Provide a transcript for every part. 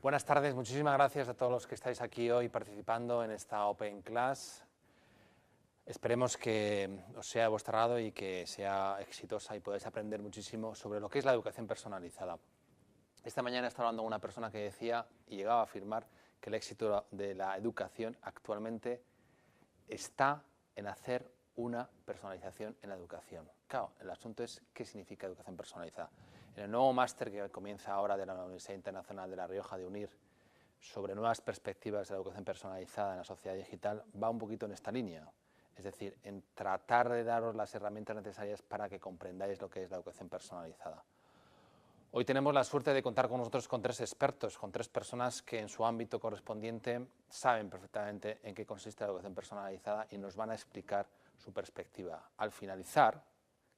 Buenas tardes, muchísimas gracias a todos los que estáis aquí hoy participando en esta Open Class. Esperemos que os sea de vuestro agrado y que sea exitosa y podáis aprender muchísimo sobre lo que es la educación personalizada. Esta mañana estaba hablando con una persona que decía y llegaba a afirmar que el éxito de la educación actualmente está en hacer una personalización en la educación. Claro, el asunto es qué significa educación personalizada. En el nuevo máster que comienza ahora de la Universidad Internacional de La Rioja de UNIR sobre nuevas perspectivas de la educación personalizada en la sociedad digital va un poquito en esta línea. Es decir, en tratar de daros las herramientas necesarias para que comprendáis lo que es la educación personalizada. Hoy tenemos la suerte de contar con nosotros con tres expertos, con tres personas que en su ámbito correspondiente saben perfectamente en qué consiste la educación personalizada y nos van a explicar su perspectiva. Al finalizar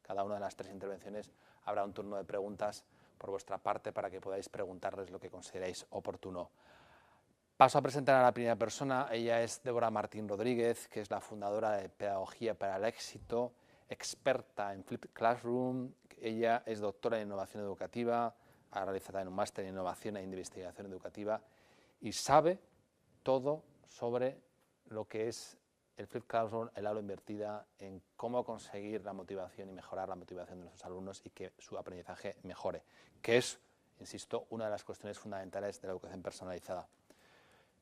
cada una de las tres intervenciones habrá un turno de preguntas por vuestra parte para que podáis preguntarles lo que consideréis oportuno. Paso a presentar a la primera persona. Ella es Débora Martín Rodríguez, que es la fundadora de Pedagogía para el Éxito, experta en Flipped Classroom. Ella es doctora en innovación educativa, ha realizado también un máster en innovación e investigación educativa y sabe todo sobre lo que es el Flipped Classroom, el aula invertida, en cómo conseguir la motivación y mejorar la motivación de nuestros alumnos y que su aprendizaje mejore, que es, insisto, una de las cuestiones fundamentales de la educación personalizada.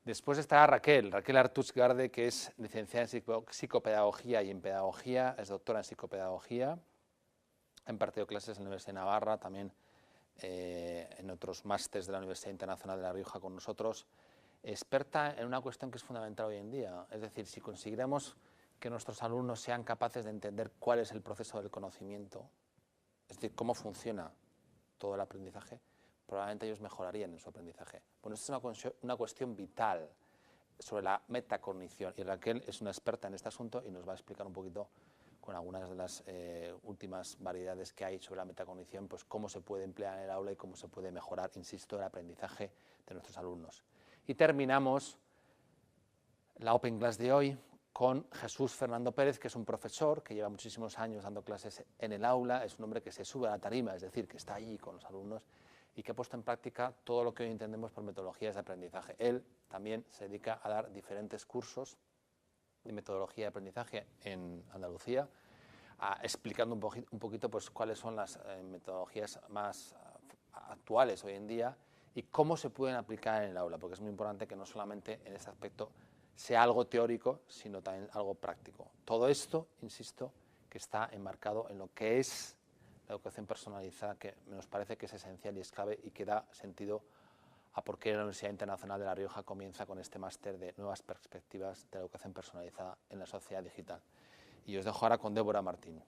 Después estará Raquel Artuz Garde, que es licenciada en psicopedagogía y en pedagogía, es doctora en psicopedagogía, ha impartido clases en la Universidad de Navarra, también en otros másters de la Universidad Internacional de La Rioja con nosotros, experta en una cuestión que es fundamental hoy en día, es decir, si consiguiéramos que nuestros alumnos sean capaces de entender cuál es el proceso del conocimiento, es decir, cómo funciona todo el aprendizaje, probablemente ellos mejorarían en su aprendizaje. Bueno, esta es una cuestión vital sobre la metacognición y Raquel es una experta en este asunto y nos va a explicar un poquito con algunas de las últimas variedades que hay sobre la metacognición, pues cómo se puede emplear en el aula y cómo se puede mejorar, insisto, el aprendizaje de nuestros alumnos. Y terminamos la Open Class de hoy con Jesús Fernando Pérez, que es un profesor que lleva muchísimos años dando clases en el aula, es un hombre que se sube a la tarima, es decir, que está allí con los alumnos y que ha puesto en práctica todo lo que hoy entendemos por metodologías de aprendizaje. Él también se dedica a dar diferentes cursos de metodología de aprendizaje en Andalucía, explicando un poquito pues, cuáles son las metodologías más actuales hoy en día y cómo se pueden aplicar en el aula, porque es muy importante que no solamente en este aspecto sea algo teórico, sino también algo práctico. Todo esto, insisto, que está enmarcado en lo que es la educación personalizada, que nos parece que es esencial y es clave y que da sentido a por qué la Universidad Internacional de La Rioja comienza con este máster de nuevas perspectivas de la educación personalizada en la sociedad digital. Y os dejo ahora con Débora Martín.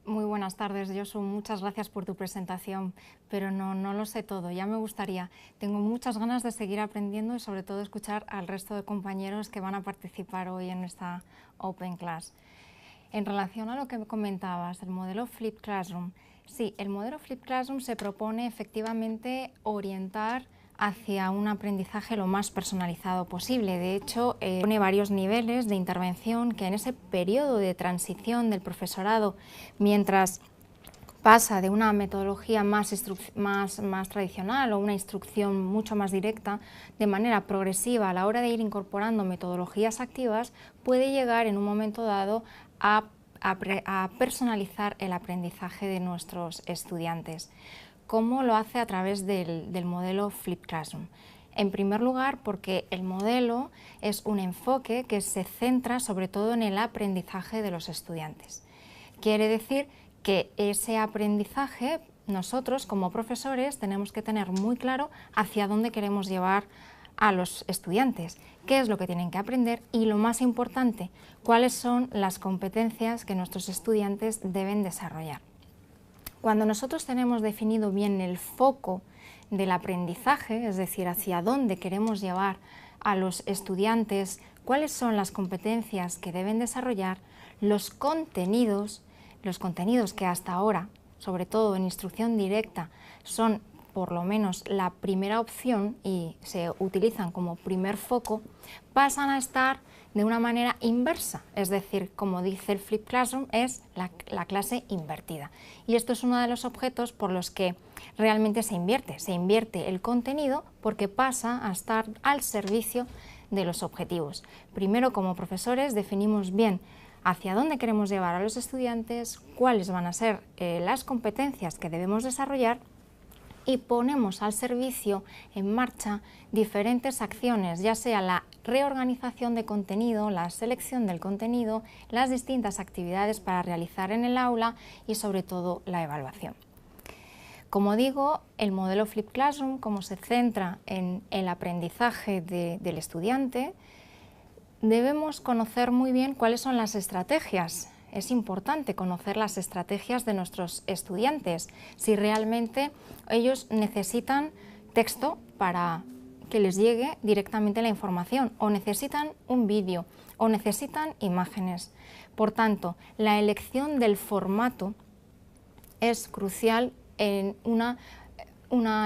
Muy buenas tardes, Josu. Muchas gracias por tu presentación, pero no lo sé todo, ya me gustaría. Tengo muchas ganas de seguir aprendiendo y sobre todo escuchar al resto de compañeros que van a participar hoy en esta Open Class. En relación a lo que me comentabas, el modelo Flipped Classroom. Sí, el modelo Flipped Classroom se propone efectivamente orientar hacia un aprendizaje lo más personalizado posible. De hecho, pone varios niveles de intervención que en ese periodo de transición del profesorado, mientras pasa de una metodología más tradicional o una instrucción mucho más directa, de manera progresiva a la hora de ir incorporando metodologías activas, puede llegar en un momento dado a personalizar el aprendizaje de nuestros estudiantes. ¿Cómo lo hace? A través del modelo Flipped Classroom. En primer lugar, porque el modelo es un enfoque que se centra sobre todo en el aprendizaje de los estudiantes. Quiere decir que ese aprendizaje, nosotros como profesores tenemos que tener muy claro hacia dónde queremos llevar a los estudiantes, qué es lo que tienen que aprender y, lo más importante, cuáles son las competencias que nuestros estudiantes deben desarrollar. Cuando nosotros tenemos definido bien el foco del aprendizaje, es decir, hacia dónde queremos llevar a los estudiantes, cuáles son las competencias que deben desarrollar, los contenidos que hasta ahora, sobre todo en instrucción directa, son por lo menos la primera opción y se utilizan como primer foco, pasan a estar de una manera inversa, es decir, como dice el Flipped Classroom, es la clase invertida. Y esto es uno de los objetos por los que realmente se invierte el contenido porque pasa a estar al servicio de los objetivos. Primero, como profesores, definimos bien hacia dónde queremos llevar a los estudiantes, cuáles van a ser las competencias que debemos desarrollar y ponemos al servicio en marcha diferentes acciones, ya sea la reorganización de contenido, la selección del contenido, las distintas actividades para realizar en el aula y sobre todo la evaluación. Como digo, el modelo Flipped Classroom, como se centra en el aprendizaje del estudiante, debemos conocer muy bien cuáles son las estrategias. Es importante conocer las estrategias de nuestros estudiantes, si realmente ellos necesitan texto para que les llegue directamente la información, o necesitan un vídeo, o necesitan imágenes. Por tanto, la elección del formato es crucial en una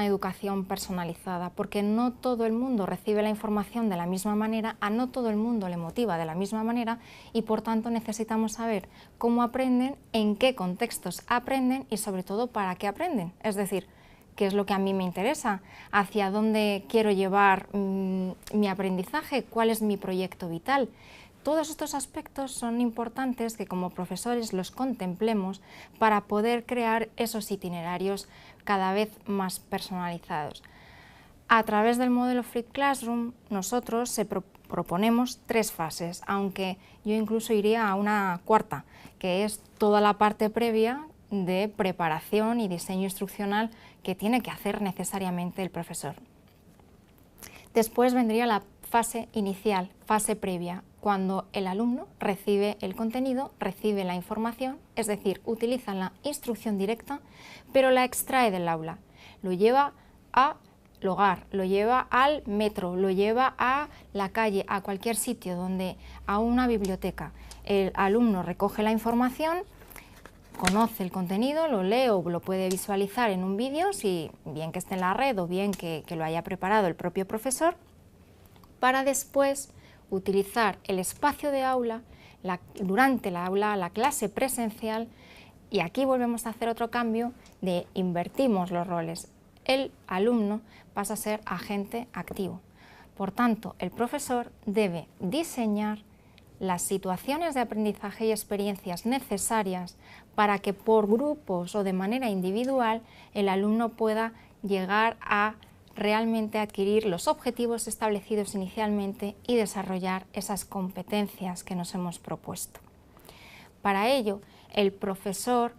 educación personalizada, porque no todo el mundo recibe la información de la misma manera, a no todo el mundo le motiva de la misma manera y por tanto necesitamos saber cómo aprenden, en qué contextos aprenden y sobre todo para qué aprenden, es decir, qué es lo que a mí me interesa, hacia dónde quiero llevar mi aprendizaje, cuál es mi proyecto vital. Todos estos aspectos son importantes que como profesores los contemplemos para poder crear esos itinerarios cada vez más personalizados. A través del modelo Flipped Classroom nosotros proponemos 3 fases, aunque yo incluso iría a una cuarta, que es toda la parte previa de preparación y diseño instruccional que tiene que hacer necesariamente el profesor. Después vendría la fase inicial, fase previa, cuando el alumno recibe el contenido, recibe la información, es decir, utiliza la instrucción directa, pero la extrae del aula, lo lleva al hogar, lo lleva al metro, lo lleva a la calle, a cualquier sitio, a una biblioteca. El alumno recoge la información, conoce el contenido, lo lee o lo puede visualizar en un vídeo, si bien que esté en la red o bien que lo haya preparado el propio profesor, para después utilizar el espacio de aula durante la aula, la clase presencial, y aquí volvemos a hacer otro cambio de invertimos los roles. El alumno pasa a ser agente activo. Por tanto, el profesor debe diseñar las situaciones de aprendizaje y experiencias necesarias para que por grupos o de manera individual el alumno pueda llegar a realmente adquirir los objetivos establecidos inicialmente y desarrollar esas competencias que nos hemos propuesto. Para ello, el profesor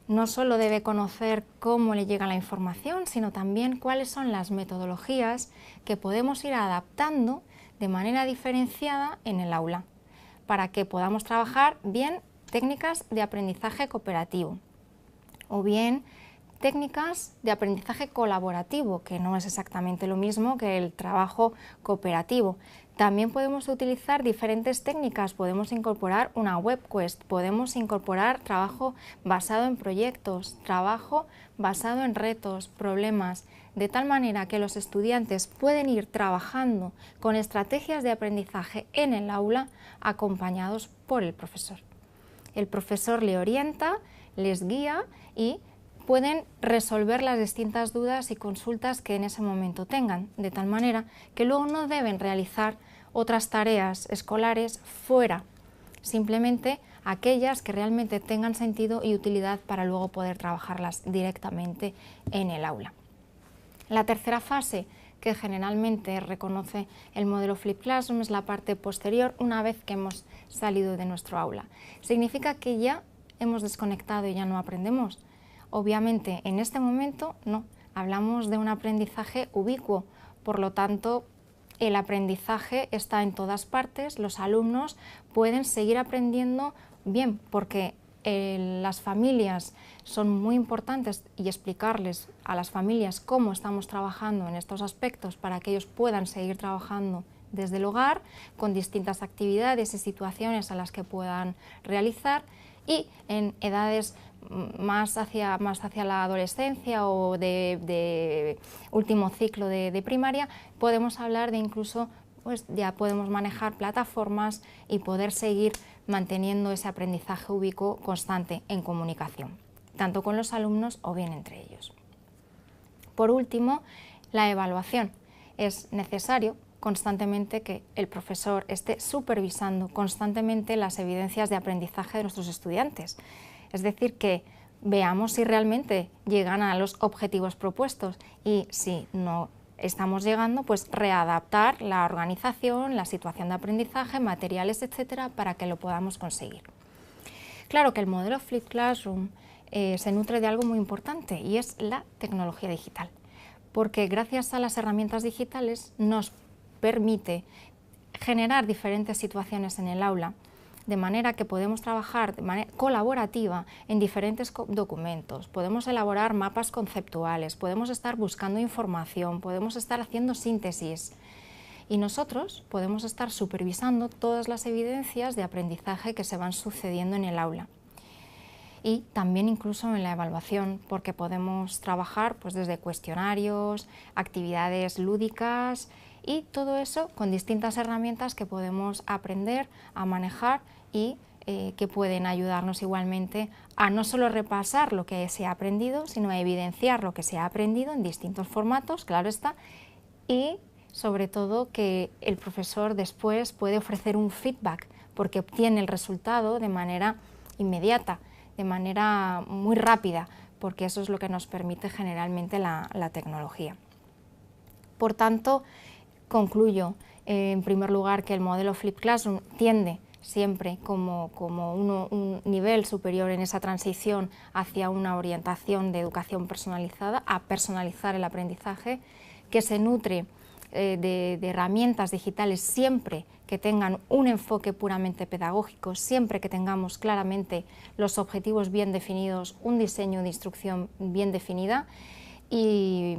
no solo debe conocer cómo le llega la información, sino también cuáles son las metodologías que podemos ir adaptando de manera diferenciada en el aula, para que podamos trabajar bien técnicas de aprendizaje cooperativo o bien técnicas de aprendizaje colaborativo, que no es exactamente lo mismo que el trabajo cooperativo. También podemos utilizar diferentes técnicas, podemos incorporar una web quest, podemos incorporar trabajo basado en proyectos, trabajo basado en retos, problemas, de tal manera que los estudiantes pueden ir trabajando con estrategias de aprendizaje en el aula acompañados por el profesor. El profesor le orienta, les guía y pueden resolver las distintas dudas y consultas que en ese momento tengan, de tal manera que luego no deben realizar otras tareas escolares fuera, simplemente aquellas que realmente tengan sentido y utilidad para luego poder trabajarlas directamente en el aula. La tercera fase que generalmente reconoce el modelo Flipped Classroom es la parte posterior una vez que hemos salido de nuestro aula. Significa que ya hemos desconectado y ya no aprendemos. Obviamente, en este momento no, hablamos de un aprendizaje ubicuo, por lo tanto, el aprendizaje está en todas partes, los alumnos pueden seguir aprendiendo bien, porque las familias son muy importantes y explicarles a las familias cómo estamos trabajando en estos aspectos para que ellos puedan seguir trabajando desde el hogar, con distintas actividades y situaciones a las que puedan realizar, y en edades más hacia la adolescencia o de último ciclo de primaria, podemos hablar de incluso, pues ya podemos manejar plataformas y poder seguir manteniendo ese aprendizaje ubicuo constante en comunicación, tanto con los alumnos o bien entre ellos. Por último, la evaluación. Es necesario constantemente que el profesor esté supervisando constantemente las evidencias de aprendizaje de nuestros estudiantes. Es decir, que veamos si realmente llegan a los objetivos propuestos y si no estamos llegando, pues readaptar la organización, la situación de aprendizaje, materiales, etcétera, para que lo podamos conseguir. Claro que el modelo Flipped Classroom se nutre de algo muy importante y es la tecnología digital, porque gracias a las herramientas digitales nos permite generar diferentes situaciones en el aula, de manera que podemos trabajar de manera colaborativa en diferentes documentos, podemos elaborar mapas conceptuales, podemos estar buscando información, podemos estar haciendo síntesis y nosotros podemos estar supervisando todas las evidencias de aprendizaje que se van sucediendo en el aula. Y también incluso en la evaluación, porque podemos trabajar pues, desde cuestionarios, actividades lúdicas y todo eso con distintas herramientas que podemos aprender a manejar y que pueden ayudarnos igualmente a no solo repasar lo que se ha aprendido, sino a evidenciar lo que se ha aprendido en distintos formatos, claro está, y sobre todo que el profesor después puede ofrecer un feedback porque obtiene el resultado de manera inmediata, de manera muy rápida, porque eso es lo que nos permite generalmente la tecnología. Por tanto, concluyo en primer lugar que el modelo Flipped Classroom tiende siempre como un nivel superior en esa transición hacia una orientación de educación personalizada, a personalizar el aprendizaje, que se nutre de herramientas digitales siempre que tengan un enfoque puramente pedagógico, siempre que tengamos claramente los objetivos bien definidos, un diseño de instrucción bien definida y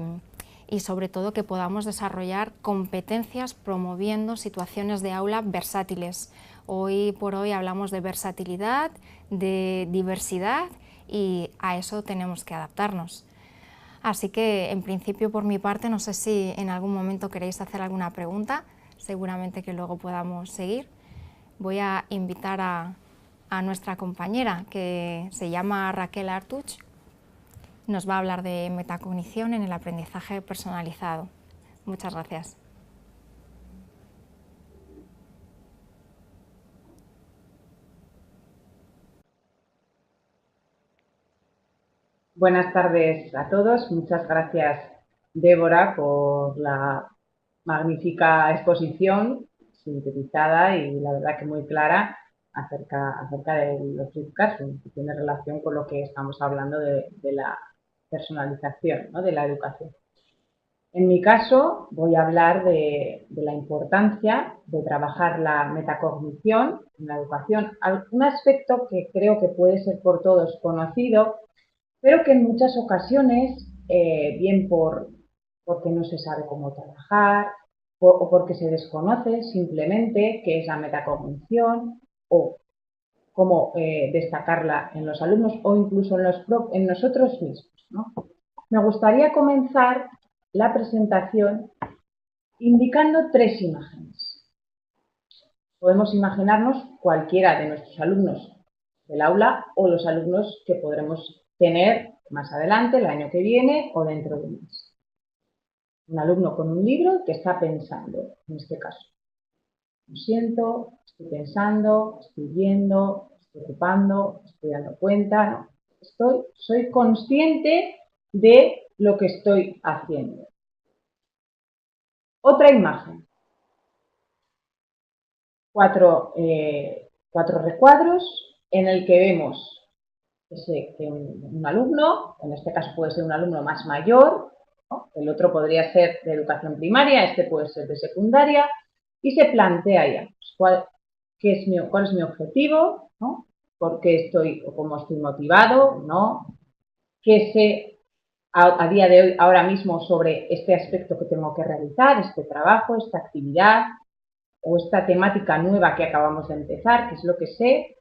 sobre todo que podamos desarrollar competencias promoviendo situaciones de aula versátiles. Hoy por hoy hablamos de versatilidad, de diversidad y a eso tenemos que adaptarnos. Así que, en principio, por mi parte, no sé si en algún momento queréis hacer alguna pregunta, seguramente que luego podamos seguir. Voy a invitar a nuestra compañera, que se llama Raquel Artuch, nos va a hablar de metacognición en el aprendizaje personalizado. Muchas gracias. Buenas tardes a todos. Muchas gracias, Débora, por la magnífica exposición sintetizada y la verdad que muy clara acerca de los Flipped Classroom, que tiene relación con lo que estamos hablando de la personalización, ¿no?, de la educación. En mi caso voy a hablar de la importancia de trabajar la metacognición en la educación, un aspecto que creo que puede ser por todos conocido, pero que en muchas ocasiones, bien porque no se sabe cómo trabajar o porque se desconoce simplemente qué es la metacognición o cómo destacarla en los alumnos o incluso en nosotros mismos, ¿no? Me gustaría comenzar la presentación indicando 3 imágenes. Podemos imaginarnos cualquiera de nuestros alumnos del aula o los alumnos que podremos tener más adelante, el año que viene o dentro de un mes. Un alumno con un libro que está pensando, en este caso. Me siento, estoy pensando, estoy viendo, estoy ocupando, estoy dando cuenta, no. Soy consciente de lo que estoy haciendo. Otra imagen. 4 recuadros en el que vemos que un alumno, en este caso puede ser un alumno más mayor, ¿no?, el otro podría ser de educación primaria, este puede ser de secundaria, y se plantea ya cuál es mi objetivo, ¿no?, por qué estoy o cómo estoy motivado, ¿no?, qué sé a día de hoy, ahora mismo, sobre este aspecto que tengo que realizar, este trabajo, esta actividad o esta temática nueva que acabamos de empezar, qué es lo que sé.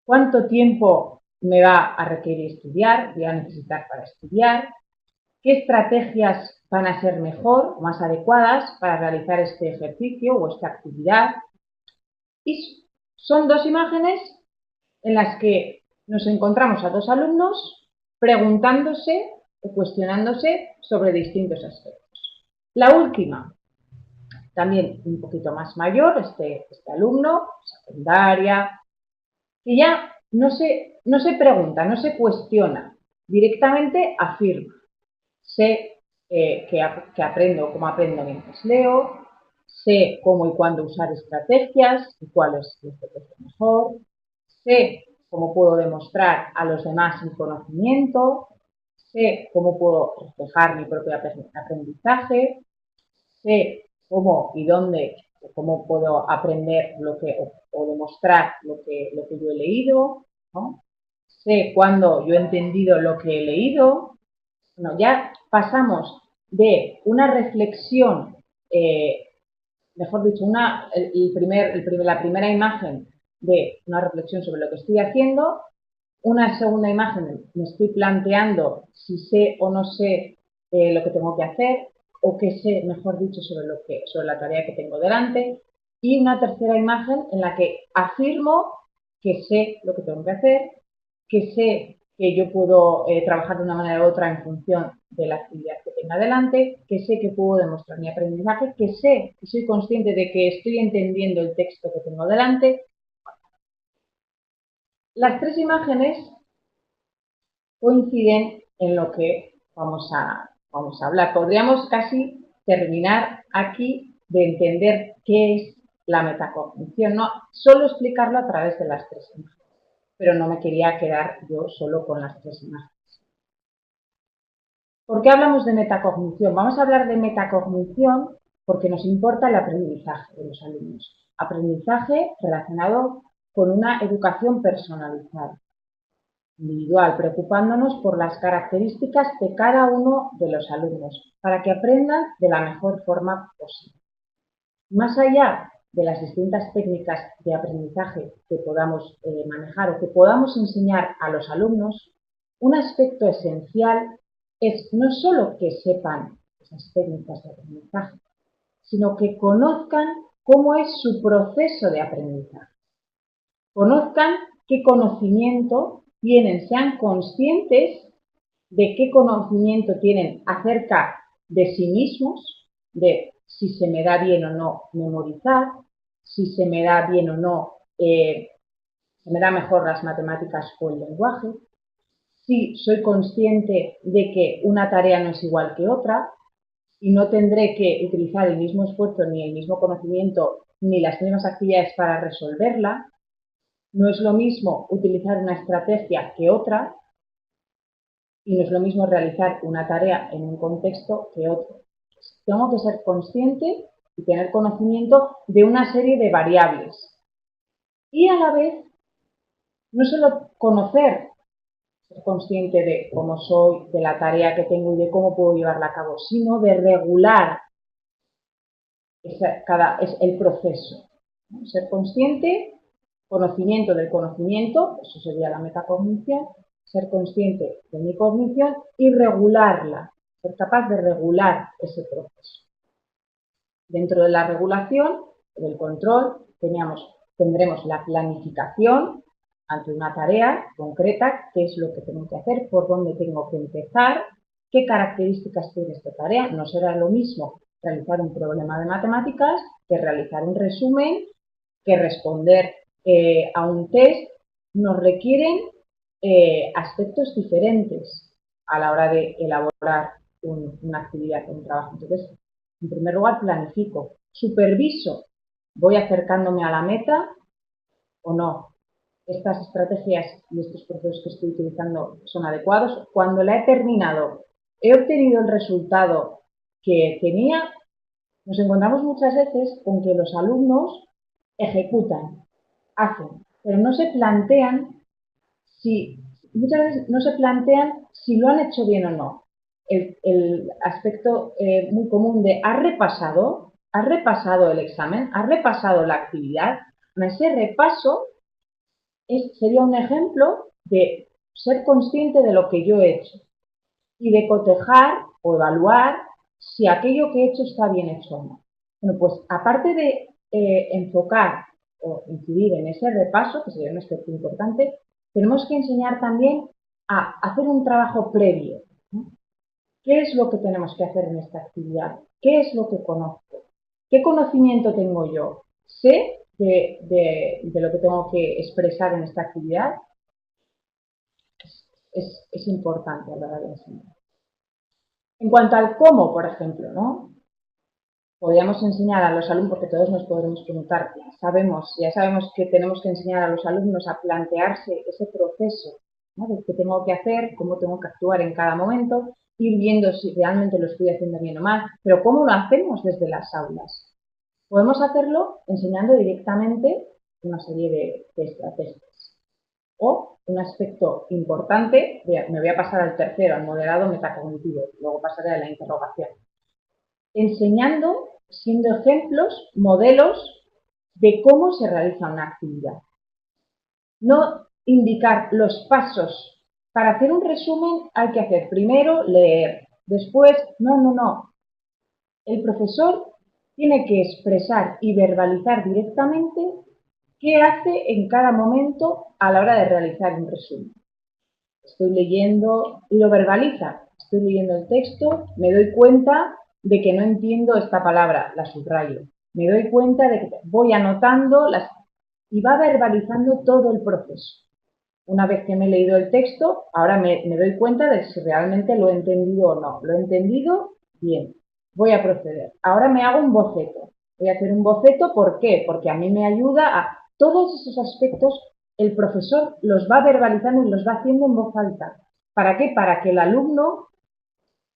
cuánto tiempo me va a requerir estudiar, voy a necesitar para estudiar, qué estrategias van a ser mejor o más adecuadas para realizar este ejercicio o esta actividad. Y son dos imágenes en las que nos encontramos a dos alumnos preguntándose o cuestionándose sobre distintos aspectos. La última, también un poquito más mayor, este alumno, secundaria, que ya no se pregunta, no se cuestiona, directamente afirma. Sé que aprendo cómo aprendo mientras leo, sé cómo y cuándo usar estrategias y cuál es la estrategia mejor, sé cómo puedo demostrar a los demás mi conocimiento, sé cómo puedo reflejar mi propio aprendizaje, sé cómo y dónde, cómo puedo aprender o demostrar lo que yo he leído, ¿no? Sé cuándo yo he entendido lo que he leído. Bueno, ya pasamos de una reflexión, mejor dicho, la primera imagen de una reflexión sobre lo que estoy haciendo, una segunda imagen me estoy planteando si sé o no sé lo que tengo que hacer o qué sé, mejor dicho, sobre la tarea que tengo delante, y una tercera imagen en la que afirmo que sé lo que tengo que hacer, que sé que yo puedo trabajar de una manera u otra en función de la actividad que tenga delante, que sé que puedo demostrar mi aprendizaje, que sé que soy consciente de que estoy entendiendo el texto que tengo delante. Las tres imágenes coinciden en lo que vamos a hablar. Podríamos casi terminar aquí de entender qué es la metacognición, no solo explicarlo a través de las tres imágenes, pero no me quería quedar yo solo con las tres imágenes. ¿Por qué hablamos de metacognición? Vamos a hablar de metacognición porque nos importa el aprendizaje de los alumnos. Aprendizaje relacionado con una educación personalizada, individual, preocupándonos por las características de cada uno de los alumnos para que aprendan de la mejor forma posible. Más allá de las distintas técnicas de aprendizaje que podamos manejar o que podamos enseñar a los alumnos, un aspecto esencial es no solo que sepan esas técnicas de aprendizaje, sino que conozcan cómo es su proceso de aprendizaje. Conozcan qué conocimiento tienen, sean conscientes de qué conocimiento tienen acerca de sí mismos, de si se me da bien o no memorizar, si se me da bien o no, se me da mejor las matemáticas o el lenguaje, si soy consciente de que una tarea no es igual que otra y no tendré que utilizar el mismo esfuerzo ni el mismo conocimiento ni las mismas actividades para resolverla. No es lo mismo utilizar una estrategia que otra y no es lo mismo realizar una tarea en un contexto que otro. Tengo que ser consciente y tener conocimiento de una serie de variables y a la vez no solo conocer, ser consciente de cómo soy, de la tarea que tengo y de cómo puedo llevarla a cabo, sino de regular el proceso. ¿No? Ser consciente, conocimiento del conocimiento, eso sería la metacognición, ser consciente de mi cognición y regularla, ser capaz de regular ese proceso. Dentro de la regulación, del control, tendremos la planificación ante una tarea concreta, qué es lo que tengo que hacer, por dónde tengo que empezar, qué características tiene esta tarea. No será lo mismo realizar un problema de matemáticas que realizar un resumen, que responder a un test. Nos requieren aspectos diferentes a la hora de elaborar una actividad, un trabajo. Entonces, en primer lugar, planifico, superviso, voy acercándome a la meta o no. Estas estrategias y estos procesos que estoy utilizando son adecuados. Cuando la he terminado, he obtenido el resultado que tenía. Nos encontramos muchas veces con que los alumnos ejecutan, hacen, pero no se plantean muchas veces no se plantean si lo han hecho bien o no. El aspecto muy común de ¿has repasado el examen? ¿Has repasado la actividad? En ese repaso sería un ejemplo de ser consciente de lo que yo he hecho y de cotejar o evaluar si aquello que he hecho está bien hecho o no. Bueno, pues aparte de enfocar o incidir en ese repaso, que sería un aspecto importante, tenemos que enseñar también a hacer un trabajo previo, ¿no? ¿Qué es lo que tenemos que hacer en esta actividad? ¿Qué es lo que conozco? ¿Qué conocimiento tengo yo? ¿Sé de lo que tengo que expresar en esta actividad? Es importante a la hora de enseñar. En cuanto al cómo, por ejemplo, ¿no? Podríamos enseñar a los alumnos, porque todos nos podremos preguntar, ya sabemos que tenemos que enseñar a los alumnos a plantearse ese proceso, ¿no? De qué tengo que hacer, cómo tengo que actuar en cada momento, ir viendo si realmente lo estoy haciendo bien o mal, pero ¿cómo lo hacemos desde las aulas? Podemos hacerlo enseñando directamente una serie de estrategias. O un aspecto importante, me voy a pasar al tercero, al moderado metacognitivo, luego pasaré a la interrogación. Enseñando, siendo ejemplos, modelos de cómo se realiza una actividad. No indicar los pasos. Para hacer un resumen hay que hacer primero leer, después, no. El profesor tiene que expresar y verbalizar directamente qué hace en cada momento a la hora de realizar un resumen. Estoy leyendo y lo verbaliza. Estoy leyendo el texto, me doy cuenta de que no entiendo esta palabra, la subrayo. Me doy cuenta de que voy anotando y va verbalizando todo el proceso. Una vez que me he leído el texto, ahora me doy cuenta de si realmente lo he entendido o no. ¿Lo he entendido? Bien. Voy a proceder. Ahora me hago un boceto. Voy a hacer un boceto, ¿por qué? Porque a mí me ayuda a todos esos aspectos, el profesor los va verbalizando y los va haciendo en voz alta. ¿Para qué? Para que el alumno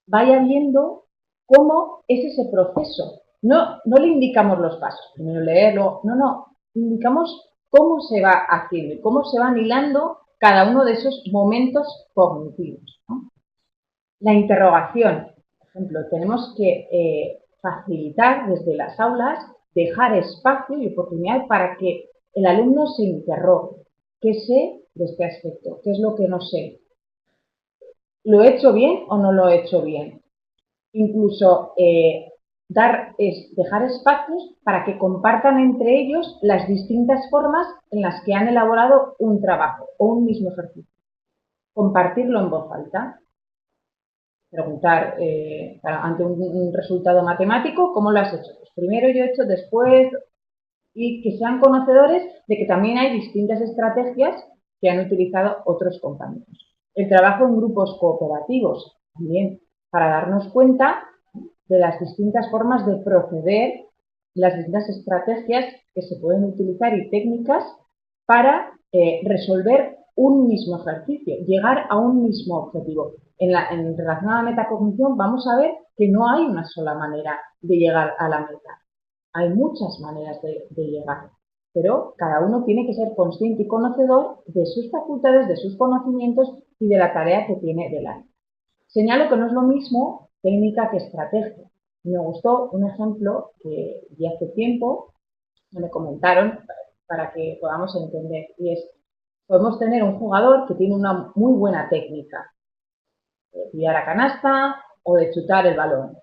vaya viendo cómo es ese proceso. No le indicamos los pasos, primero leerlo, no, indicamos cómo se va haciendo y cómo se van hilando cada uno de esos momentos cognitivos, ¿no? La interrogación, por ejemplo, tenemos que facilitar desde las aulas, dejar espacio y oportunidad para que el alumno se interrogue. ¿Qué sé de este aspecto? ¿Qué es lo que no sé? ¿Lo he hecho bien o no lo he hecho bien? Incluso dejar espacios para que compartan entre ellos las distintas formas en las que han elaborado un trabajo o un mismo ejercicio. Compartirlo en voz alta. Preguntar ante un resultado matemático, ¿cómo lo has hecho? Pues primero yo he hecho, después, y que sean conocedores de que también hay distintas estrategias que han utilizado otros compañeros. El trabajo en grupos cooperativos, también, para darnos cuenta de las distintas formas de proceder, las distintas estrategias que se pueden utilizar y técnicas para resolver un mismo ejercicio, llegar a un mismo objetivo. En relación a la metacognición vamos a ver que no hay una sola manera de llegar a la meta. Hay muchas maneras de llegar, pero cada uno tiene que ser consciente y conocedor de sus facultades, de sus conocimientos y de la tarea que tiene delante. Señalo que no es lo mismo técnica que estrategia. Me gustó un ejemplo que vi hace tiempo, me comentaron para que podamos entender, y es, podemos tener un jugador que tiene una muy buena técnica de tirar a canasta o de chutar el balón,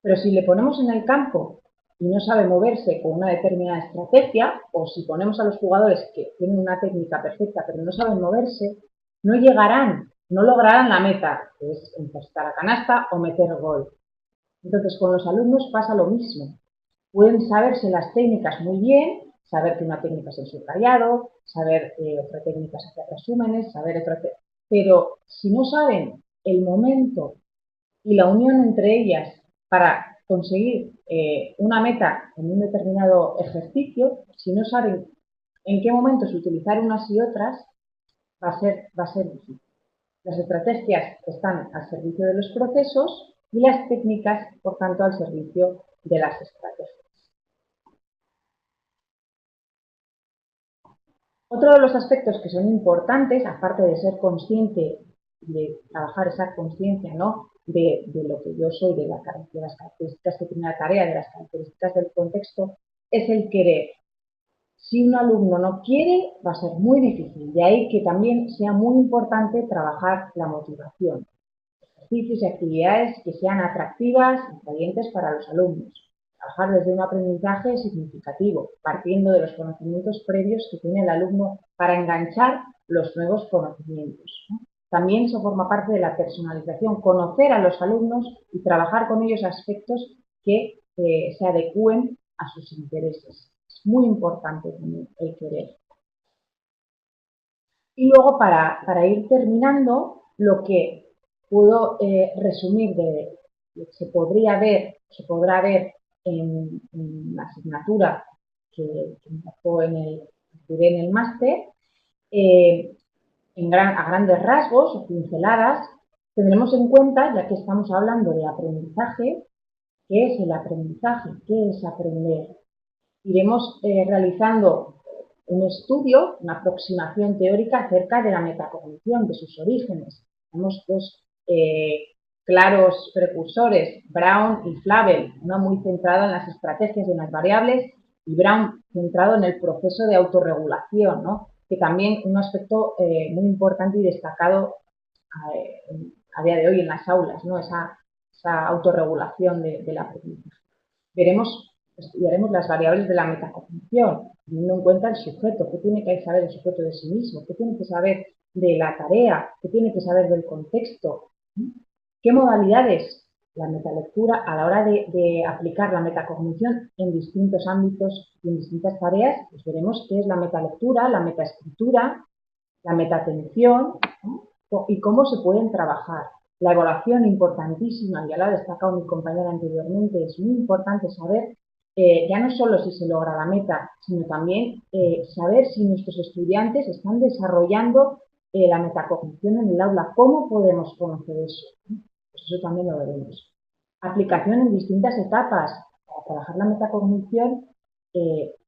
pero si le ponemos en el campo y no sabe moverse con una determinada estrategia, o si ponemos a los jugadores que tienen una técnica perfecta pero no saben moverse, no llegarán, no lograrán la meta, que es encestar a canasta o meter gol. Entonces, con los alumnos pasa lo mismo. Pueden saberse las técnicas muy bien, saber que una técnica es el subrayado, saber otra técnica es hacer resúmenes, saber otra técnica, pero si no saben el momento y la unión entre ellas para conseguir una meta en un determinado ejercicio, si no saben en qué momentos utilizar unas y otras, va a ser difícil. Las estrategias están al servicio de los procesos y las técnicas, por tanto, al servicio de las estrategias. Otro de los aspectos que son importantes, aparte de ser consciente y de trabajar esa conciencia, ¿no?, de lo que yo soy, de las características que tiene la tarea, de las características del contexto, es el querer. Si un alumno no quiere, va a ser muy difícil. De ahí que también sea muy importante trabajar la motivación. Ejercicios y actividades que sean atractivas y atrayentes para los alumnos. Trabajar desde un aprendizaje significativo, partiendo de los conocimientos previos que tiene el alumno para enganchar los nuevos conocimientos, ¿no? También eso forma parte de la personalización, conocer a los alumnos y trabajar con ellos aspectos que se adecúen a sus intereses. Es muy importante también el querer. Y luego, para ir terminando, lo que puedo resumir de lo que se podrá ver en la asignatura que empezó en el máster, a grandes rasgos o pinceladas, tendremos en cuenta, ya que estamos hablando de aprendizaje, ¿qué es el aprendizaje? ¿Qué es aprender? Iremos realizando un estudio, una aproximación teórica acerca de la metacognición, de sus orígenes. Tenemos dos claros precursores, Brown y Flavel, uno muy centrado en las estrategias de unas variables y Brown centrado en el proceso de autorregulación, ¿no? Que también un aspecto muy importante y destacado a día de hoy en las aulas, ¿no? Esa autorregulación del aprendizaje. Estudiaremos las variables de la metacognición, teniendo en cuenta el sujeto, qué tiene que saber el sujeto de sí mismo, qué tiene que saber de la tarea, qué tiene que saber del contexto, qué modalidades, la metalectura a la hora de aplicar la metacognición en distintos ámbitos y en distintas tareas, pues veremos qué es la metalectura, la metaescritura, la metatención, ¿no? Y cómo se pueden trabajar. La evaluación importantísima, ya lo ha destacado mi compañera anteriormente, es muy importante saber ya no solo si se logra la meta, sino también saber si nuestros estudiantes están desarrollando la metacognición en el aula. ¿Cómo podemos conocer eso? Pues eso también lo veremos. Aplicación en distintas etapas. Para trabajar la metacognición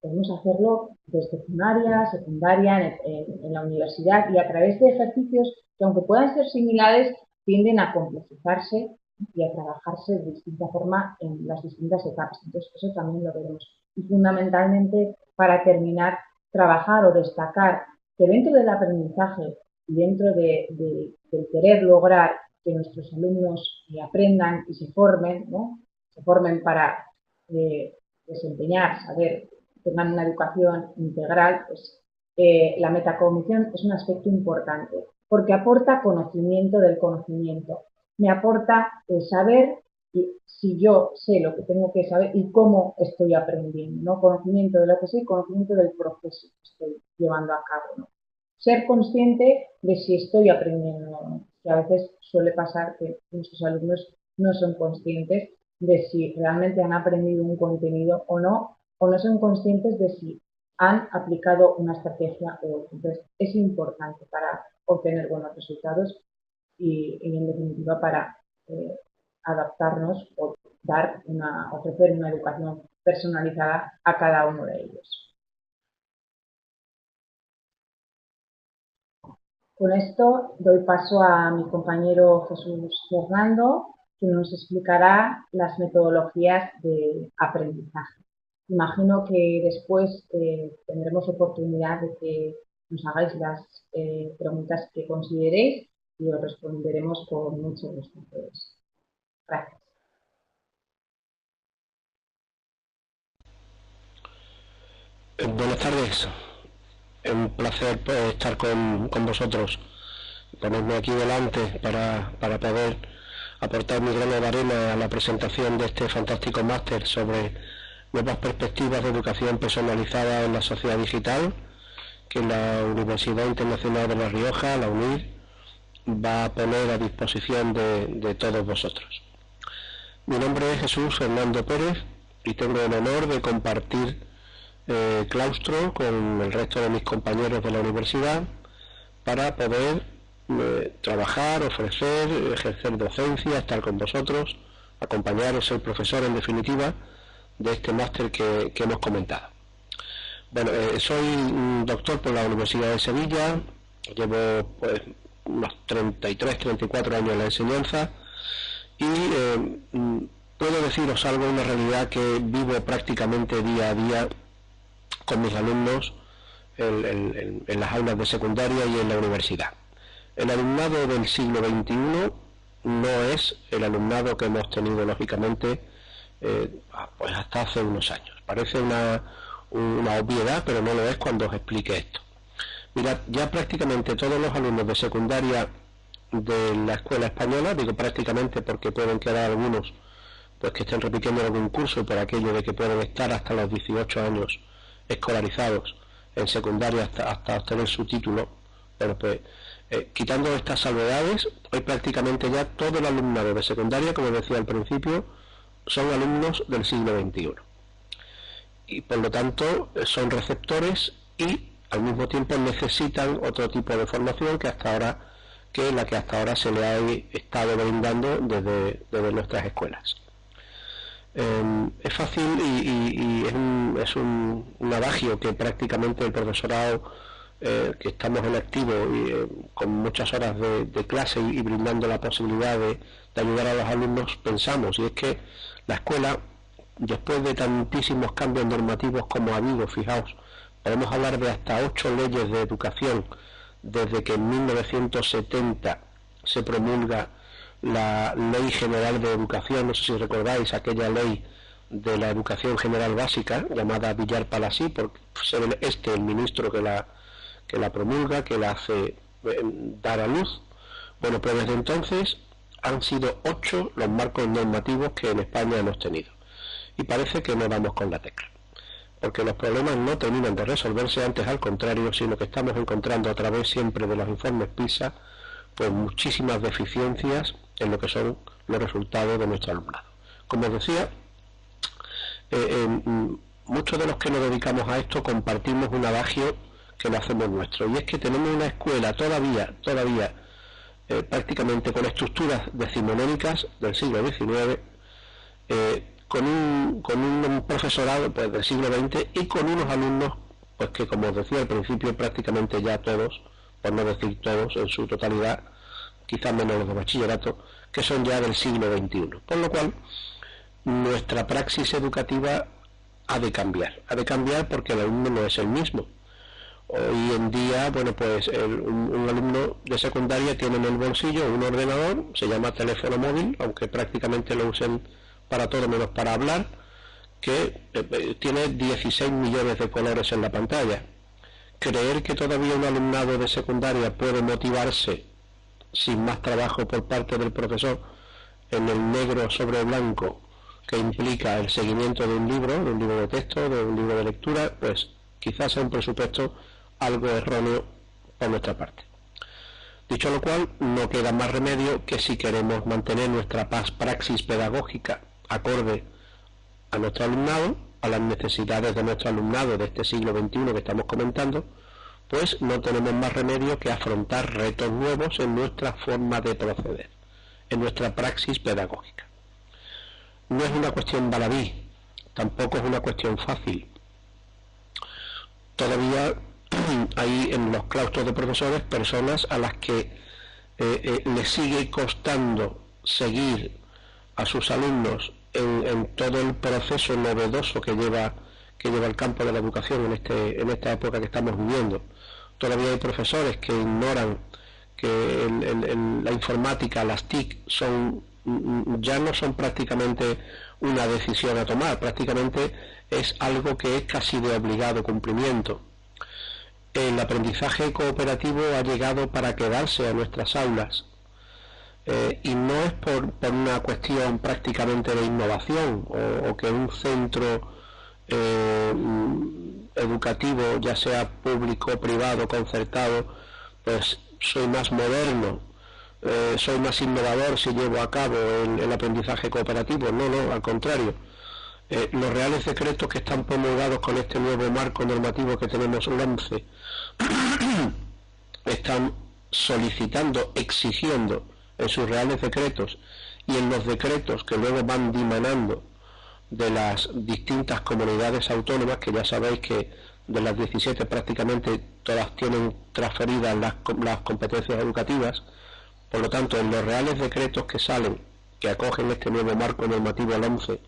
podemos hacerlo desde primaria, secundaria, en la universidad y a través de ejercicios que, aunque puedan ser similares, tienden a complejizarse y a trabajarse de distinta forma en las distintas etapas. Entonces, eso también lo veremos. Y fundamentalmente, para terminar, trabajar o destacar que dentro del aprendizaje y dentro del querer lograr que nuestros alumnos aprendan y se formen, ¿no? Se formen para desempeñar, saber, tengan una educación integral, pues la metacognición es un aspecto importante porque aporta conocimiento del conocimiento. Me aporta saber si yo sé lo que tengo que saber y cómo estoy aprendiendo, ¿no? Conocimiento de lo que sé y conocimiento del proceso que estoy llevando a cabo, ¿no? Ser consciente de si estoy aprendiendo o no, que a veces suele pasar que nuestros alumnos no son conscientes de si realmente han aprendido un contenido o no son conscientes de si han aplicado una estrategia o otra. Entonces, es importante para obtener buenos resultados y en definitiva para adaptarnos o ofrecer una educación personalizada a cada uno de ellos. Con esto doy paso a mi compañero Jesús Fernando, que nos explicará las metodologías de aprendizaje. Imagino que después tendremos oportunidad de que nos hagáis las preguntas que consideréis y os responderemos con mucho gusto. Gracias. Buenas tardes. Es un placer estar con vosotros, ponerme aquí delante para poder aportar mi grano de arena a la presentación de este fantástico máster sobre nuevas perspectivas de educación personalizada en la sociedad digital, que la Universidad Internacional de La Rioja, la UNIR, va a poner a disposición de todos vosotros. Mi nombre es Jesús Fernando Pérez y tengo el honor de compartir claustro con el resto de mis compañeros de la universidad para poder trabajar, ofrecer, ejercer docencia, estar con vosotros, acompañaros, ser profesor en definitiva de este máster que hemos comentado. Bueno, soy un doctor por la Universidad de Sevilla, llevo pues unos 33, 34 años en la enseñanza y puedo deciros algo, una realidad que vivo prácticamente día a día con mis alumnos en las aulas de secundaria y en la universidad. El alumnado del siglo XXI no es el alumnado que hemos tenido, lógicamente, pues hasta hace unos años. Parece una obviedad, pero no lo es cuando os explique esto. Mirad, ya prácticamente todos los alumnos de secundaria de la escuela española, digo prácticamente porque pueden quedar algunos pues que estén repitiendo algún curso y por aquello de que pueden estar hasta los 18 años escolarizados en secundaria hasta obtener su título. Bueno, pues quitando estas salvedades, hoy prácticamente ya todo el alumnado de secundaria, como decía al principio, son alumnos del siglo XXI. Y por lo tanto son receptores y al mismo tiempo necesitan otro tipo de formación que la que hasta ahora se le ha estado brindando desde nuestras escuelas. Es fácil y es un adagio que prácticamente el profesorado que estamos en activo y con muchas horas de clase y brindando la posibilidad de ayudar a los alumnos pensamos, y es que la escuela, después de tantísimos cambios normativos como ha habido, fijaos, podemos hablar de hasta 8 leyes de educación desde que en 1970 se promulga la Ley General de Educación, no sé si recordáis aquella ley de la educación general básica llamada Villar-Palasí, por ser el ministro que la promulga, que la hace dar a luz. Bueno, pues desde entonces han sido 8 los marcos normativos que en España hemos tenido y parece que no damos con la tecla, porque los problemas no terminan de resolverse, antes al contrario, sino que estamos encontrando a través siempre de los informes PISA pues muchísimas deficiencias en lo que son los resultados de nuestro alumnado. Como os decía, muchos de los que nos dedicamos a esto compartimos un adagio que lo hacemos nuestro, y es que tenemos una escuela todavía prácticamente con estructuras decimonónicas del siglo XIX, con un profesorado pues del siglo XX y con unos alumnos pues que, como os decía al principio, prácticamente ya todos, por no decir todos en su totalidad, quizás menos los de bachillerato, que son ya del siglo XXI. Por lo cual, nuestra praxis educativa ha de cambiar porque el alumno no es el mismo. Hoy en día, bueno, pues un alumno de secundaria tiene en el bolsillo un ordenador, se llama teléfono móvil, aunque prácticamente lo usen para todo menos para hablar, que tiene 16 millones de colores en la pantalla. Creer que todavía un alumnado de secundaria puede motivarse sin más trabajo por parte del profesor en el negro sobre blanco que implica el seguimiento de un libro de texto, de un libro de lectura, pues quizás sea un presupuesto algo erróneo por nuestra parte. Dicho lo cual, no queda más remedio que, si queremos mantener nuestra praxis pedagógica acorde a nuestro alumnado, a las necesidades de nuestro alumnado de este siglo XXI que estamos comentando, pues no tenemos más remedio que afrontar retos nuevos en nuestra forma de proceder, en nuestra praxis pedagógica. No es una cuestión baladí, tampoco es una cuestión fácil. Todavía hay en los claustros de profesores personas a las que les sigue costando seguir a sus alumnos en todo el proceso novedoso que lleva el campo de la educación en esta época que estamos viviendo. Todavía hay profesores que ignoran que la informática, las TIC, ya no son prácticamente una decisión a tomar, prácticamente es algo que es casi de obligado cumplimiento. El aprendizaje cooperativo ha llegado para quedarse a nuestras aulas, y no es por una cuestión prácticamente de innovación o que un centro educativo, ya sea público, privado, concertado, pues soy más moderno, soy más innovador si llevo a cabo el aprendizaje cooperativo. No, al contrario. Los reales decretos que están promulgados con este nuevo marco normativo que tenemos, el 11, están solicitando, exigiendo en sus reales decretos y en los decretos que luego van dimanando de las distintas comunidades autónomas, que ya sabéis que de las 17 prácticamente todas tienen transferidas las competencias educativas. Por lo tanto, en los reales decretos que salen, que acogen este nuevo marco normativo, el 11,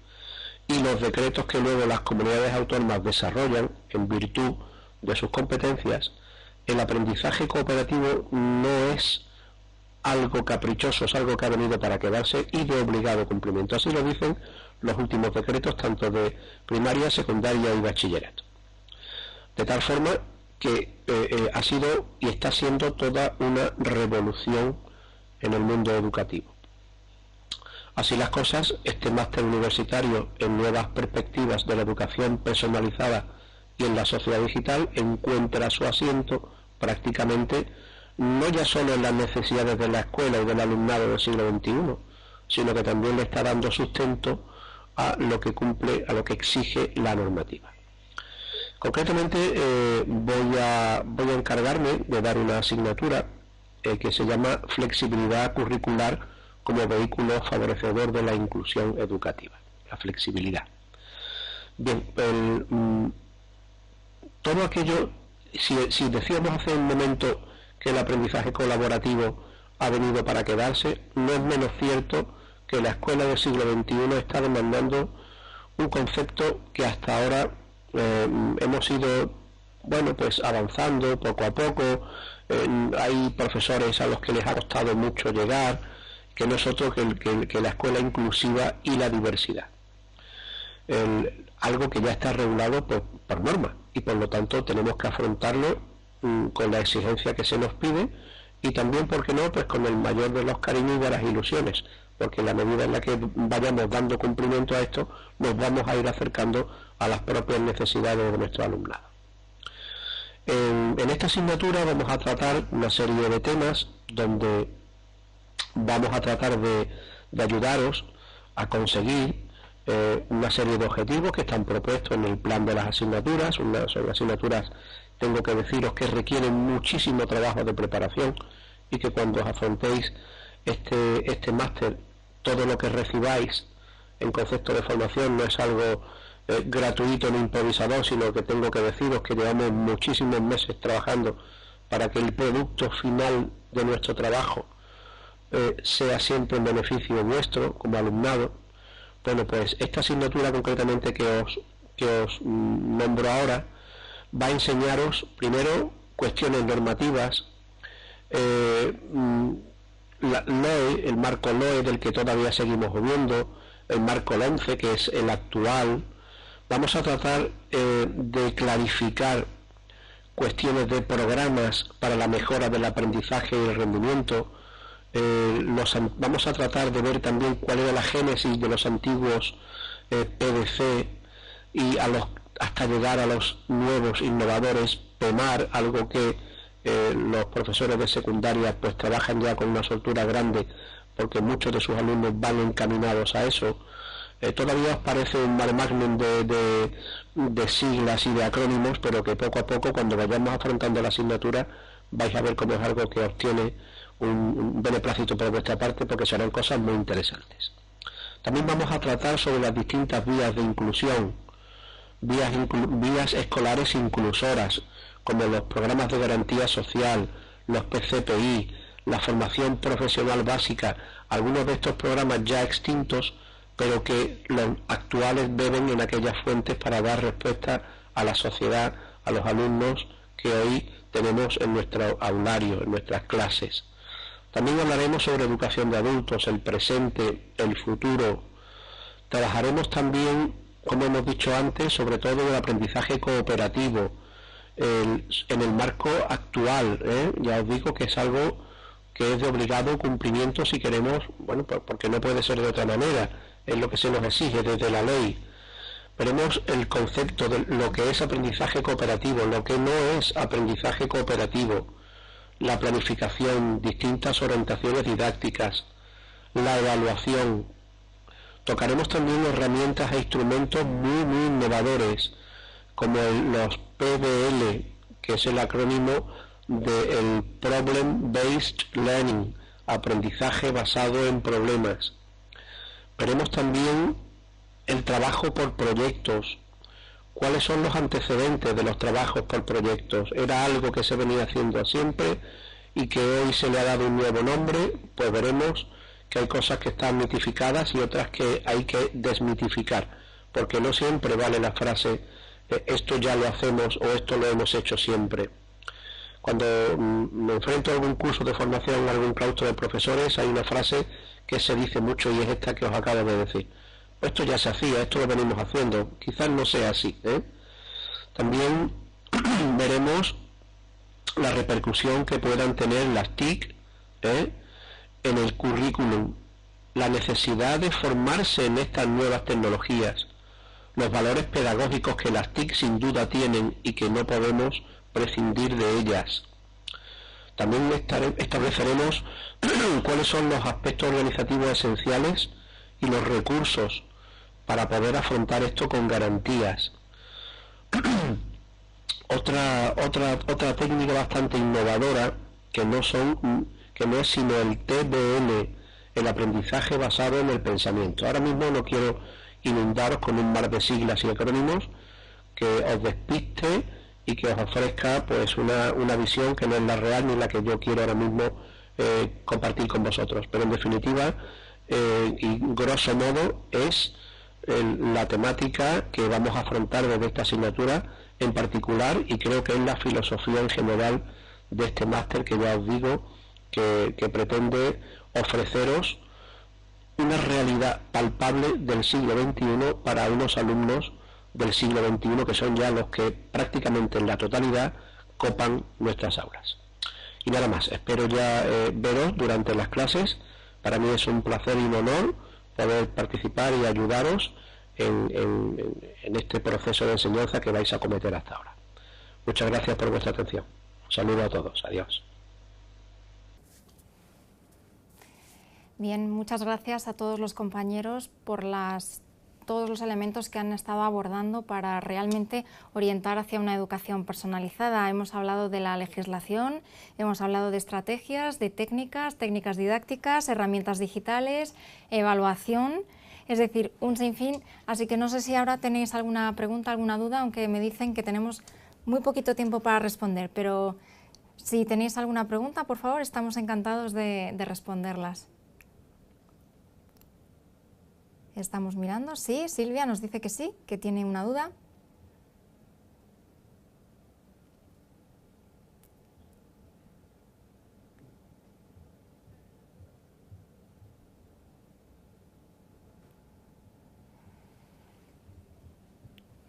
y los decretos que luego las comunidades autónomas desarrollan en virtud de sus competencias, el aprendizaje cooperativo no es algo caprichoso, es algo que ha venido para quedarse y de obligado cumplimiento. Así lo dicen los últimos decretos, tanto de primaria, secundaria y bachillerato. De tal forma que ha sido y está siendo toda una revolución en el mundo educativo. Así las cosas, este máster universitario en nuevas perspectivas de la educación personalizada y en la sociedad digital encuentra su asiento prácticamente no ya solo en las necesidades de la escuela y del alumnado del siglo XXI, sino que también le está dando sustento a lo que cumple, a lo que exige la normativa. Concretamente voy a encargarme de dar una asignatura que se llama Flexibilidad curricular como vehículo favorecedor de la inclusión educativa, la flexibilidad. Bien, todo aquello, si decíamos hace un momento que el aprendizaje colaborativo ha venido para quedarse, no es menos cierto que la escuela del siglo XXI está demandando un concepto que hasta ahora hemos ido, bueno, pues avanzando poco a poco. Hay profesores a los que les ha costado mucho llegar, que no es otro que la escuela inclusiva y la diversidad. Algo que ya está regulado por norma, y por lo tanto tenemos que afrontarlo con la exigencia que se nos pide, y también, ¿por qué no?, pues con el mayor de los cariños y de las ilusiones, porque en la medida en la que vayamos dando cumplimiento a esto, nos vamos a ir acercando a las propias necesidades de nuestro alumnado. En esta asignatura vamos a tratar una serie de temas donde vamos a tratar de ayudaros a conseguir una serie de objetivos que están propuestos en el plan de las asignaturas. Son asignaturas, tengo que deciros, que requieren muchísimo trabajo de preparación, y que cuando afrontéis este máster, todo lo que recibáis en concepto de formación no es algo gratuito ni improvisador, sino que tengo que deciros que llevamos muchísimos meses trabajando para que el producto final de nuestro trabajo sea siempre en beneficio vuestro como alumnado. Bueno, pues esta asignatura concretamente que os nombro ahora va a enseñaros primero cuestiones normativas, la LOE, el marco LOE del que todavía seguimos viviendo, el marco 11, que es el actual. Vamos a tratar de clarificar cuestiones de programas para la mejora del aprendizaje y el rendimiento. Vamos a tratar de ver también cuál era la génesis de los antiguos PDC y hasta llegar a los nuevos innovadores PEMAR, algo que los profesores de secundaria pues trabajan ya con una soltura grande, porque muchos de sus alumnos van encaminados a eso. Todavía os parece un mare magnum de siglas y de acrónimos, pero que poco a poco, cuando vayamos afrontando la asignatura, vais a ver cómo es algo que obtiene un beneplácito por vuestra parte, porque serán cosas muy interesantes. También vamos a tratar sobre las distintas vías de inclusión, vías escolares inclusoras, como los programas de garantía social, los PCPI, la formación profesional básica, algunos de estos programas ya extintos, pero que los actuales beben en aquellas fuentes para dar respuesta a la sociedad, a los alumnos que hoy tenemos en nuestro aulario, en nuestras clases. También hablaremos sobre educación de adultos, el presente, el futuro. Trabajaremos también, como hemos dicho antes, sobre todo el aprendizaje cooperativo en el marco actual. Ya os digo que es algo que es de obligado cumplimiento si queremos, bueno, porque no puede ser de otra manera, es lo que se nos exige desde la ley. Veremos el concepto de lo que es aprendizaje cooperativo, lo que no es aprendizaje cooperativo, la planificación, distintas orientaciones didácticas, la evaluación. Tocaremos también herramientas e instrumentos muy innovadores, como los PBL, que es el acrónimo del Problem Based Learning, aprendizaje basado en problemas. Veremos también el trabajo por proyectos. ¿Cuáles son los antecedentes de los trabajos por proyectos? ¿Era algo que se venía haciendo siempre y que hoy se le ha dado un nuevo nombre? Pues veremos que hay cosas que están mitificadas y otras que hay que desmitificar, porque no siempre vale la frase esto ya lo hacemos o esto lo hemos hecho siempre. Cuando me enfrento a algún curso de formación, a algún claustro de profesores, hay una frase que se dice mucho y es esta que os acabo de decir. Esto ya se hacía, esto lo venimos haciendo, quizás no sea así. También veremos la repercusión que puedan tener las TIC en el currículum, la necesidad de formarse en estas nuevas tecnologías, los valores pedagógicos que las TIC sin duda tienen y que no podemos prescindir de ellas. También estableceremos cuáles son los aspectos organizativos esenciales y los recursos para poder afrontar esto con garantías. Otra técnica bastante innovadora que no es sino el TBL, el aprendizaje basado en el pensamiento. Ahora mismo no quiero inundaros con un mar de siglas y acrónimos que os despiste y que os ofrezca pues una visión que no es la real ni la que yo quiero ahora mismo compartir con vosotros, pero en definitiva y grosso modo es la temática que vamos a afrontar desde esta asignatura en particular, y creo que es la filosofía en general de este máster que ya os digo que pretende ofreceros una realidad palpable del siglo XXI para unos alumnos del siglo XXI que son ya los que prácticamente en la totalidad copan nuestras aulas. Y nada más, espero ya veros durante las clases. Para mí es un placer y un honor poder participar y ayudaros en este proceso de enseñanza que vais a cometer hasta ahora. Muchas gracias por vuestra atención. Un saludo a todos. Adiós. Bien, muchas gracias a todos los compañeros por todos los elementos que han estado abordando para realmente orientar hacia una educación personalizada. Hemos hablado de la legislación, hemos hablado de estrategias, de técnicas didácticas, herramientas digitales, evaluación, es decir, un sinfín. Así que no sé si ahora tenéis alguna pregunta, alguna duda, aunque me dicen que tenemos muy poquito tiempo para responder, pero si tenéis alguna pregunta, por favor, estamos encantados de responderlas. Estamos mirando, sí, Silvia nos dice que sí, que tiene una duda.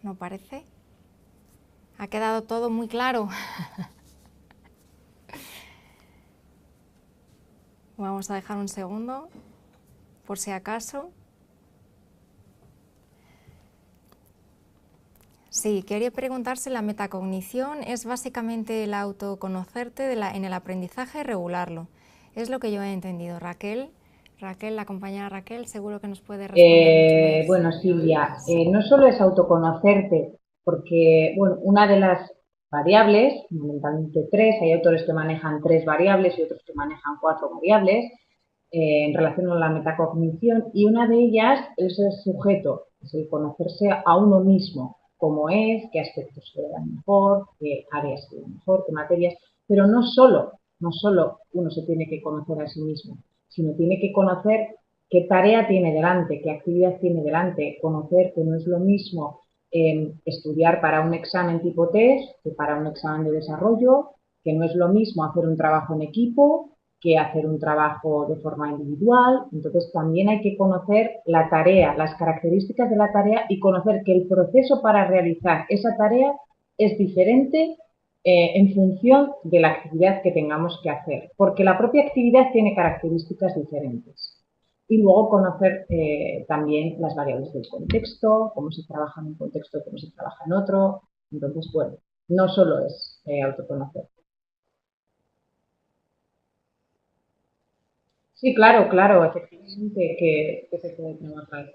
No parece. Ha quedado todo muy claro. Vamos a dejar un segundo, por si acaso. Sí, quería preguntar si la metacognición es básicamente el autoconocerte en el aprendizaje y regularlo. Es lo que yo he entendido. Raquel, la compañera Raquel, seguro que nos puede responder. Bueno, Silvia, no solo es autoconocerte, porque bueno, una de las variables, fundamentalmente tres, hay autores que manejan 3 variables y otros que manejan 4 variables en relación a la metacognición, y una de ellas es el sujeto, es el conocerse a uno mismo, cómo es, qué aspectos se le dan mejor, qué áreas se le dan mejor, qué materias, pero no solo uno se tiene que conocer a sí mismo, sino tiene que conocer qué tarea tiene delante, qué actividad tiene delante, conocer que no es lo mismo estudiar para un examen tipo test que para un examen de desarrollo, que no es lo mismo hacer un trabajo en equipo que hacer un trabajo de forma individual. Entonces también hay que conocer la tarea, las características de la tarea, y conocer que el proceso para realizar esa tarea es diferente en función de la actividad que tengamos que hacer, porque la propia actividad tiene características diferentes. Y luego conocer también las variables del contexto, cómo se trabaja en un contexto, cómo se trabaja en otro. Entonces, bueno, no solo es autoconocer. Sí, claro, efectivamente que se puede trabajar.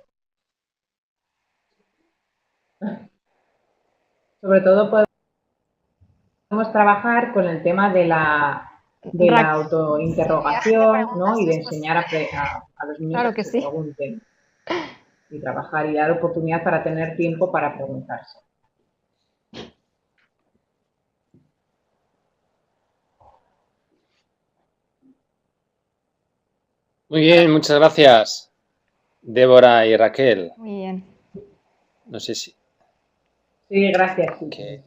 Sobre todo podemos trabajar con el tema de la autointerrogación, ¿no? Y de enseñar a los niños a que se pregunten y trabajar y dar oportunidad para tener tiempo para preguntarse. Muy bien, muchas gracias, Débora y Raquel. Muy bien. No sé si... Sí, gracias. Sí. Que,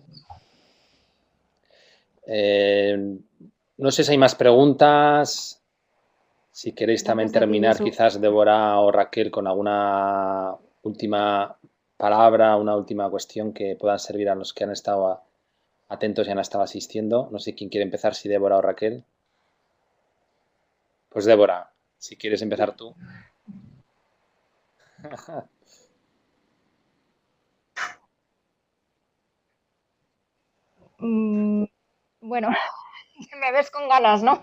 no sé si hay más preguntas. Si queréis también Gracias a ti, terminar, Jesús. quizás Débora o Raquel, con alguna última palabra, una última cuestión que puedan servir a los que han estado atentos y han estado asistiendo. No sé quién quiere empezar, si Débora o Raquel. Pues Débora, si quieres empezar tú. Bueno, me ves con ganas, ¿no?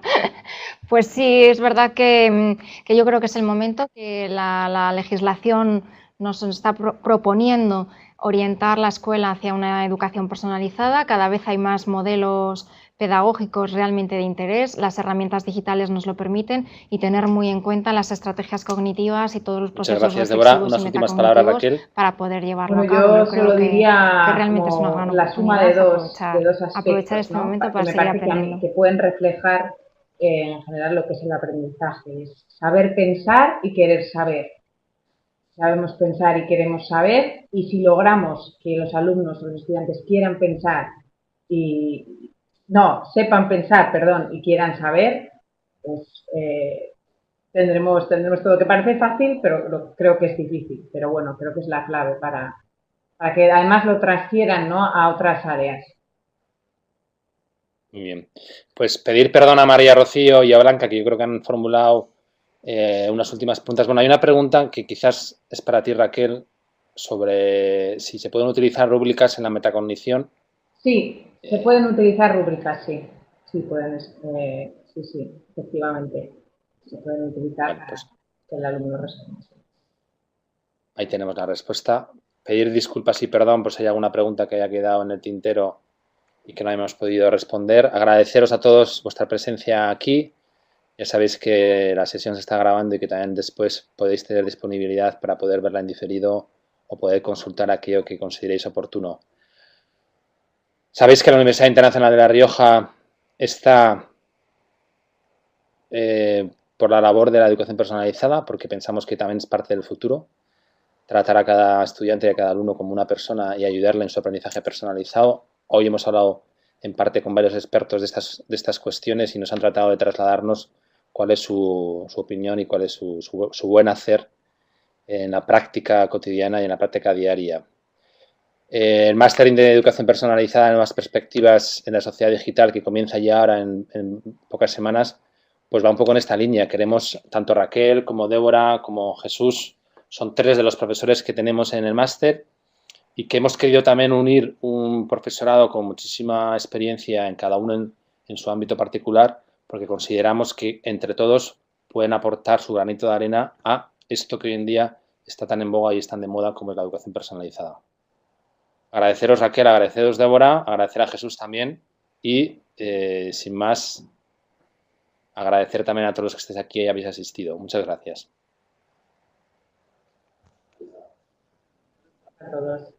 Pues sí, es verdad que yo creo que es el momento que la legislación nos está proponiendo orientar la escuela hacia una educación personalizada. Cada vez hay más modelos pedagógicos realmente de interés, las herramientas digitales nos lo permiten, y tener muy en cuenta las estrategias cognitivas y todos los Muchas procesos gracias, Débora. reflexivos y Unas últimas palabras, metacognitivos Raquel. para poder llevarlo Bueno, a cabo. yo Yo creo solo que diría realmente es una como gran la suma de oportunidad dos aprovechar aspectos, este ¿no? momento Que para me seguir parece aprendiendo. que pueden reflejar en general lo que es el aprendizaje. Es saber pensar y querer saber. Sabemos pensar y queremos saber, y si logramos que los alumnos o los estudiantes quieran pensar y no, sepan pensar, perdón, y quieran saber, pues tendremos todo, que parece fácil, pero creo que es difícil. Pero bueno, creo que es la clave para que además lo transfieran, ¿no?, a otras áreas. Muy bien. Pues pedir perdón a María Rocío y a Blanca, que yo creo que han formulado unas últimas preguntas. Bueno, hay una pregunta que quizás es para ti, Raquel, sobre si se pueden utilizar rúbricas en la metacognición. Sí, se pueden utilizar rúbricas, sí. Sí, pueden, sí, efectivamente. Se pueden utilizar Bueno, para pues que el alumno responda. ahí tenemos la respuesta. Pedir disculpas y perdón por si hay alguna pregunta que haya quedado en el tintero y que no hemos podido responder. Agradeceros a todos vuestra presencia aquí. Ya sabéis que la sesión se está grabando y que también después podéis tener disponibilidad para poder verla en diferido o poder consultar aquello que consideréis oportuno. Sabéis que la Universidad Internacional de La Rioja está por la labor de la educación personalizada, porque pensamos que también es parte del futuro. Tratar a cada estudiante y a cada alumno como una persona y ayudarle en su aprendizaje personalizado. Hoy hemos hablado en parte con varios expertos de estas cuestiones y nos han tratado de trasladarnos cuál es su opinión y cuál es su buen hacer en la práctica cotidiana y en la práctica diaria. El máster de educación personalizada, nuevas perspectivas en la sociedad digital, que comienza ya ahora en pocas semanas, pues va un poco en esta línea. Queremos, tanto Raquel como Débora como Jesús, son tres de los profesores que tenemos en el máster y que hemos querido también unir un profesorado con muchísima experiencia en cada uno en su ámbito particular, porque consideramos que entre todos pueden aportar su granito de arena a esto que hoy en día está tan en boga y es tan de moda como es la educación personalizada. Agradeceros, Raquel, agradeceros, Débora, agradecer a Jesús también y, sin más, agradecer también a todos los que estéis aquí y habéis asistido. Muchas gracias. A todos.